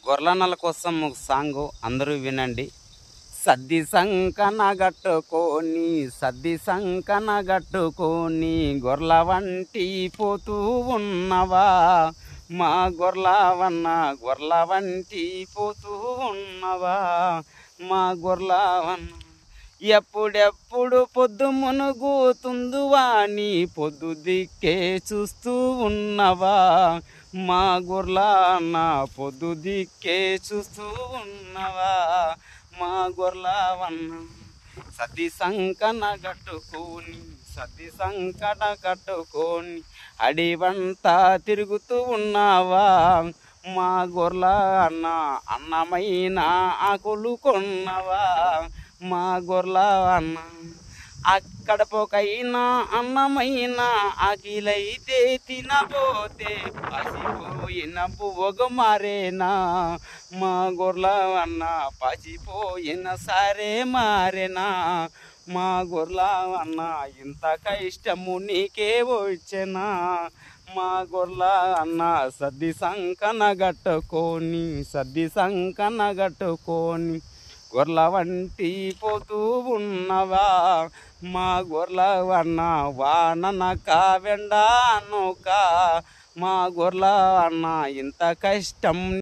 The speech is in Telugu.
గొర్రెల కోసం ఒక సాంగ్ అందరూ వినండి. సద్ది సంకన గట్టుకొని గొర్రెల వంటి పోతూ ఉన్నవా, మా గొర్రెల వంటి పోతూ ఉన్నవా, మా గొర్రెలవన్న ఎప్పుడెప్పుడు పొద్దు మునుగుతుందువా, నీ పొద్దు దిక్కే చూస్తూ ఉన్నవా, మా గొర్రెలన్న పొద్దు దిక్కే చూస్తూ ఉన్నవా, మా గొర్రెలవన్న సద్ది సంకన కట్టుకొని అడివంతా తిరుగుతూ ఉన్నావా, మా గొర్రెలన్న అన్నమైన ఆకులు కొన్నవా, మా గొర్రెలవన్న అక్కడపోకైనా అన్నమైన ఆకిలైతే తినబోతే పసిపోయిన పువ్వుకు మారేనా, మా గొర్రెలవన్న పసిపోయిన సరే మారేనా, మా గొర్రెలవన్న ఇంత కష్టము నీకే వచ్చేనా, మా గొర్రెలవన్న సద్ది సంకన గట్టుకొని గొర్రెల వంటి పోతూ ఉన్నవా, మా గొర్రెలవన్న వాననక వెండానుక, మా గొర్రెలవన్న ఇంత కష్టం